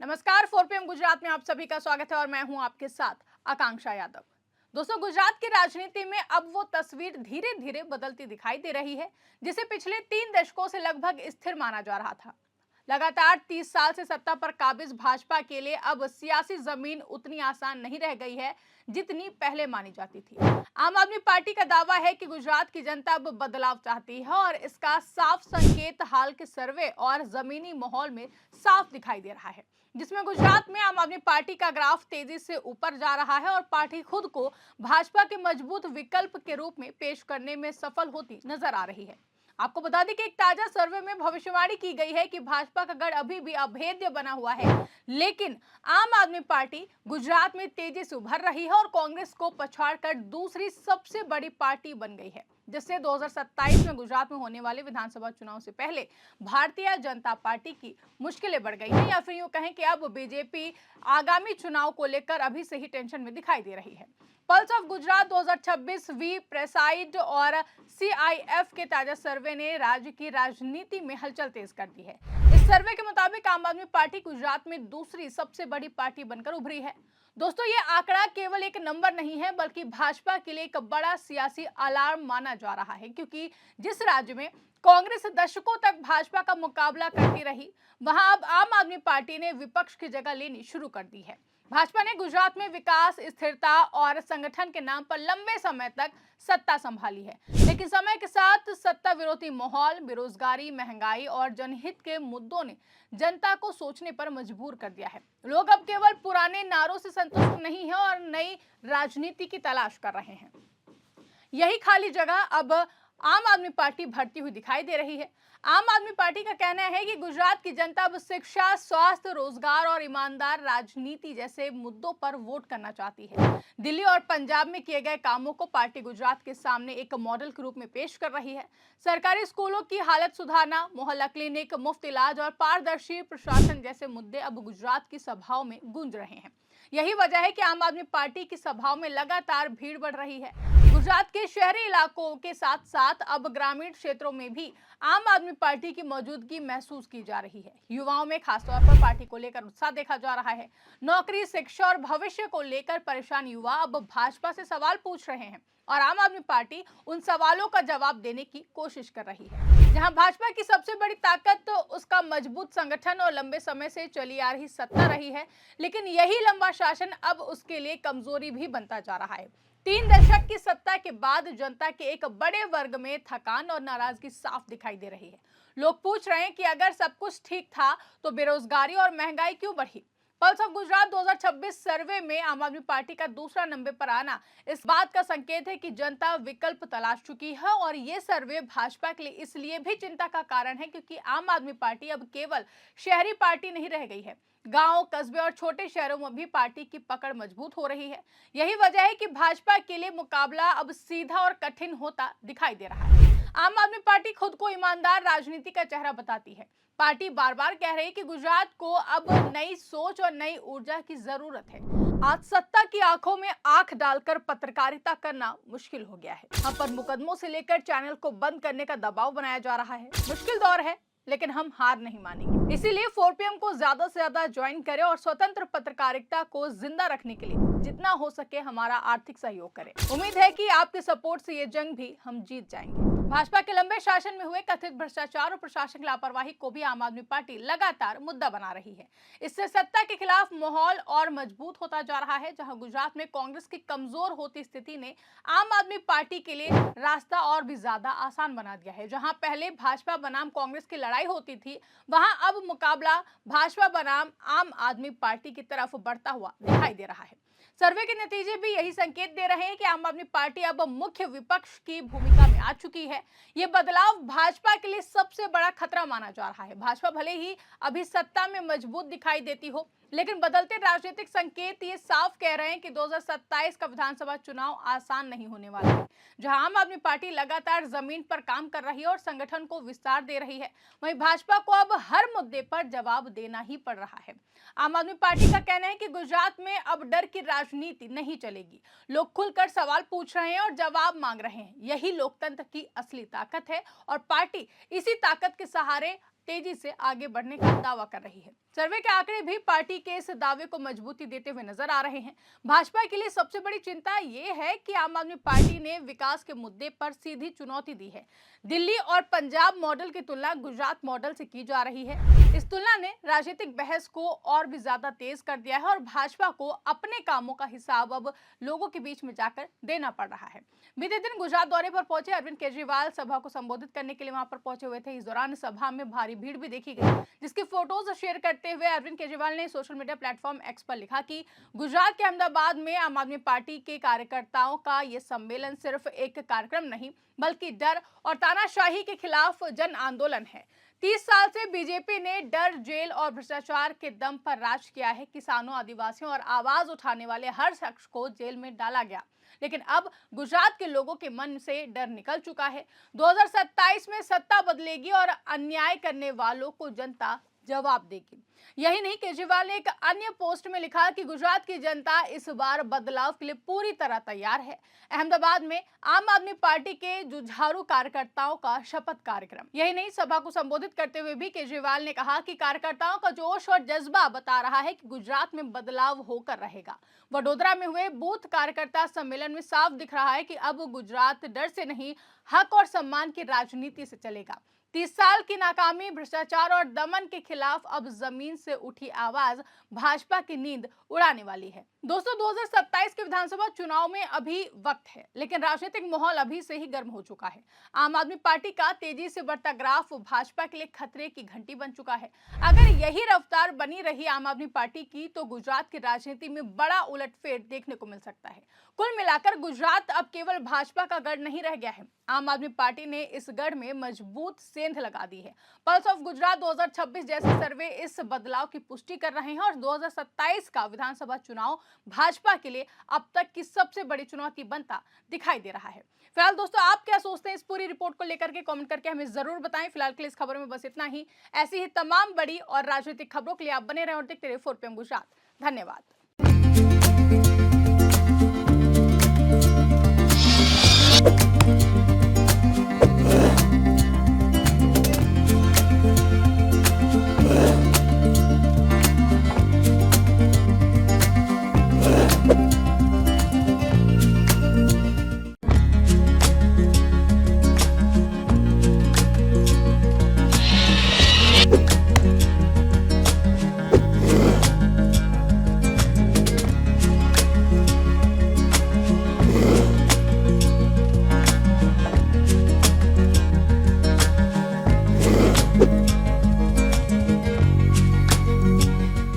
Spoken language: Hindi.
नमस्कार, 4 PM गुजरात में आप सभी का स्वागत है और मैं हूं आपके साथ आकांक्षा यादव। दोस्तों, गुजरात की राजनीति में अब वो तस्वीर धीरे धीरे बदलती दिखाई दे रही है जिसे पिछले 3 दशकों से लगभग स्थिर माना जा रहा था। लगातार 30 साल से सत्ता पर काबिज भाजपा के लिए अब सियासी जमीन उतनी आसान नहीं रह गई है जितनी पहले मानी जाती थी। आम आदमी पार्टी का दावा है कि गुजरात की जनता अब बदलाव चाहती है और इसका साफ संकेत हाल के सर्वे और जमीनी माहौल में साफ दिखाई दे रहा है, जिसमें गुजरात में आम आदमी पार्टी का ग्राफ तेजी से ऊपर जा रहा है और पार्टी खुद को भाजपा के मजबूत विकल्प के रूप में पेश करने में सफल होती नजर आ रही है। आपको बता दें कि एक ताजा सर्वे में भविष्यवाणी की गई है कि भाजपा का गढ़ अभी भी अभेद्य बना हुआ है, लेकिन आम आदमी पार्टी गुजरात में तेजी से उभर रही है और कांग्रेस को पछाड़कर दूसरी सबसे बड़ी पार्टी बन गई है, जिससे 2027 में गुजरात में होने वाले विधानसभा चुनाव से पहले भारतीय जनता पार्टी की मुश्किलें बढ़ गई हैं, या फिर यूं कहें कि अब बीजेपी आगामी चुनाव को लेकर अभी से ही टेंशन में दिखाई दे रही है। पल्स ऑफ गुजरात 2026 वी प्रेसाइड और CIF के ताजा सर्वे ने राज्य की राजनीति में हलचल तेज कर दी है। इस सर्वे के मुताबिक आम आदमी पार्टी गुजरात में दूसरी सबसे बड़ी पार्टी बनकर उभरी है। दोस्तों, ये आंकड़ा केवल एक नंबर नहीं है बल्कि भाजपा के लिए एक बड़ा सियासी अलार्म माना जा रहा है, क्योंकि जिस राज्य में कांग्रेस दशकों तक भाजपा का मुकाबला करती रही, वहां अब आम आदमी पार्टी ने विपक्ष की जगह लेनी शुरू कर दी है। भाजपा ने गुजरात में विकास, स्थिरता और संगठन के नाम पर लंबे समय तक सत्ता संभाली है, लेकिन समय के साथ सत्ता विरोधी माहौल, बेरोजगारी, महंगाई और जनहित के मुद्दों ने जनता को सोचने पर मजबूर कर दिया है। लोग अब केवल पुराने नारों से संतुष्ट नहीं हैं और नई राजनीति की तलाश कर रहे हैं। यही खाली जगह अब आम आदमी पार्टी भरती हुई दिखाई दे रही है। आम आदमी पार्टी का कहना है कि गुजरात की जनता अब शिक्षा, स्वास्थ्य, रोजगार और ईमानदार राजनीति जैसे मुद्दों पर वोट करना चाहती है। दिल्ली और पंजाब में किए गए कामों को पार्टी गुजरात के सामने एक मॉडल के रूप में पेश कर रही है। सरकारी स्कूलों की हालत सुधारना, मोहल्ला क्लिनिक, मुफ्त इलाज और पारदर्शी प्रशासन जैसे मुद्दे अब गुजरात की सभाओं में गूंज रहे हैं। यही वजह है कि आम आदमी पार्टी की सभाओं में लगातार भीड़ बढ़ रही है। गुजरात के शहरी इलाकों के साथ साथ अब ग्रामीण क्षेत्रों में भी आम आदमी पार्टी की मौजूदगी महसूस की जा रही है। युवाओं में खासतौर पर पार्टी को लेकर उत्साह देखा जा रहा है। नौकरी, शिक्षा और भविष्य को लेकर परेशान युवा अब भाजपा से सवाल पूछ रहे हैं और आम आदमी पार्टी उन सवालों का जवाब देने की कोशिश कर रही है। जहां भाजपा की सबसे बड़ी ताकत तो उसका मजबूत संगठन और लंबे समय से चली आ रही सत्ता रही है, लेकिन यही लंबा शासन अब उसके लिए कमजोरी भी बनता जा रहा है। 3 दशक की सत्ता के बाद जनता के एक बड़े वर्ग में थकान और नाराजगी साफ दिखाई दे रही है। लोग पूछ रहे हैं कि अगर सब कुछ ठीक था तो बेरोजगारी और महंगाई क्यों बढ़ी। पल्स ऑफ गुजरात 2026 सर्वे में आम आदमी पार्टी का दूसरा नंबर पर आना इस बात का संकेत है कि जनता विकल्प तलाश चुकी है, और ये सर्वे भाजपा के लिए इसलिए भी चिंता का कारण है क्योंकि आम आदमी पार्टी अब केवल शहरी पार्टी नहीं रह गई है। गांव, कस्बे और छोटे शहरों में भी पार्टी की पकड़ मजबूत हो रही है। यही वजह है कि भाजपा के लिए मुकाबला अब सीधा और कठिन होता दिखाई दे रहा है। आम आदमी पार्टी खुद को ईमानदार राजनीति का चेहरा बताती है। पार्टी बार बार कह रही है कि गुजरात को अब नई सोच और नई ऊर्जा की जरूरत है। आज सत्ता की आंखों में आंख डालकर पत्रकारिता करना मुश्किल हो गया है। हम पर मुकदमों से लेकर चैनल को बंद करने का दबाव बनाया जा रहा है। मुश्किल दौर है, लेकिन हम हार नहीं मानेंगे। इसीलिए 4PM को ज्यादा से ज्यादा ज्वाइन करें और स्वतंत्र पत्रकारिता को जिंदा रखने के लिए जितना हो सके हमारा आर्थिक सहयोग करें। उम्मीद है कि आपके सपोर्ट से ये जंग भी हम जीत जाएंगे। भाजपा के लंबे शासन में हुए कथित भ्रष्टाचार और प्रशासनिक लापरवाही को भी आम आदमी पार्टी लगातार मुद्दा बना रही है। इससे सत्ता के खिलाफ माहौल और मजबूत होता जा रहा है। जहां गुजरात में कांग्रेस की कमजोर होती स्थिति ने आम आदमी पार्टी के लिए रास्ता और भी ज्यादा आसान बना दिया है। जहां पहले भाजपा बनाम कांग्रेस की लड़ाई होती थी, वहां अब मुकाबला भाजपा बनाम आम आदमी पार्टी की तरफ बढ़ता हुआ दिखाई दे रहा है। सर्वे के नतीजे भी यही संकेत दे रहे हैं कि आम आदमी पार्टी अब मुख्य विपक्ष की भूमिका में आ चुकी है। ये बदलाव भाजपा के लिए सबसे बड़ा खतरा माना जा रहा है। भाजपा भले ही अभी सत्ता में मजबूत दिखाई देती हो, लेकिन बदलते राजनीतिक संकेत ये साफ कह रहे हैं कि 2027 का विधानसभा चुनाव आसान नहीं होने वाला है। जहां आम आदमी पार्टी लगातार जमीन पर काम कर रही है और संगठन को विस्तार दे रही है, वहीं भाजपा को अब हर मुद्दे पर जवाब देना ही पड़ रहा है। आम आदमी पार्टी का कहना है कि गुजरात में अब डर की राजनीति नहीं चलेगी। लोग खुलकर सवाल पूछ रहे हैं और जवाब मांग रहे हैं। यही लोकतंत्र की असली ताकत है और पार्टी इसी ताकत के सहारे तेजी से आगे बढ़ने का दावा कर रही है। सर्वे के आंकड़े भी पार्टी के इस दावे को मजबूती देते हुए नजर आ रहे हैं। भाजपा के लिए सबसे बड़ी चिंता ये है कि आम आदमी पार्टी ने विकास के मुद्दे पर सीधी चुनौती दी है। दिल्ली और पंजाब मॉडल की तुलना गुजरात मॉडल से की जा रही है। इस तुलना ने राजनीतिक बहस को और भी ज्यादा तेज कर दिया है और भाजपा को अपने कामों का हिसाब अब लोगों के बीच में जाकर देना पड़ रहा है। बीते दिन गुजरात दौरे पर पहुंचे अरविंद केजरीवाल सभा को संबोधित करने के लिए वहां पर पहुंचे हुए थे। इस दौरान सभा में भारी भीड़ भी देखी गई, जिसकी फोटोज शेयर करते हुए अरविंद केजरीवाल ने सोशल मीडिया प्लेटफॉर्म एक्स पर लिखा कि गुजरात के अहमदाबाद में आम आदमी पार्टी के कार्यकर्ताओं का ये सम्मेलन सिर्फ एक कार्यक्रम नहीं बल्कि डर और तानाशाही के खिलाफ जन आंदोलन है। 30 साल से बीजेपी ने डर, जेल और भ्रष्टाचार के दम पर राज किया है। किसानों, आदिवासियों और आवाज उठाने वाले हर शख्स को जेल में डाला गया, लेकिन अब गुजरात के लोगों के मन से डर निकल चुका है। 2027 में सत्ता बदलेगी और अन्याय करने वालों को जनता जवाब देगी। यही नहीं, केजरीवाल ने एक अन्य पोस्ट में लिखा कि गुजरात की जनता इस बार बदलाव के लिए पूरी तरह तैयार है। अहमदाबाद में आम आदमी पार्टी के जुझारू कार्यकर्ताओं का शपथ कार्यक्रम। यही नहीं, सभा को संबोधित करते हुए भी केजरीवाल ने कहा कि कार्यकर्ताओं का जोश और जज्बा बता रहा है कि गुजरात में बदलाव होकर रहेगा। वडोदरा में हुए बूथ कार्यकर्ता सम्मेलन में साफ दिख रहा है कि अब गुजरात डर से नहीं, हक और सम्मान की राजनीति से चलेगा। 30 साल की नाकामी, भ्रष्टाचार और दमन के खिलाफ अब जमीन से उठी आवाज भाजपा की नींद उड़ाने वाली है। दोस्तों, 2027 के विधानसभा चुनाव में अभी वक्त है, लेकिन राजनीतिक माहौल अभी से ही गर्म हो चुका है। आम आदमी पार्टी का तेजी से बढ़ता ग्राफ भाजपा के लिए खतरे की घंटी बन चुका है। अगर यही रफ्तार बनी रही आम आदमी पार्टी की तो गुजरात की राजनीति में बड़ा उलटफेर देखने को मिल सकता है। कुल मिलाकर गुजरात अब केवल भाजपा का गढ़ नहीं रह गया है। आम आदमी पार्टी ने इस गढ़ में मजबूत सेंध लगा दी है। पल्स ऑफ गुजरात 2026 जैसे सर्वे इस बदलाव की पुष्टि कर रहे हैं और 2027 का विधानसभा चुनाव भाजपा के लिए अब तक की सबसे बड़ी चुनौती बनता दिखाई दे रहा है। फिलहाल दोस्तों, आप क्या सोचते हैं इस पूरी रिपोर्ट को लेकर के कमेंट करके हमें जरूर बताएं। फिलहाल के लिए इस खबर में बस इतना ही। ऐसी ही तमाम बड़ी और राजनीतिक खबरों के लिए आप बने रहें और देखते रहिए 4PM गुजरात। धन्यवाद।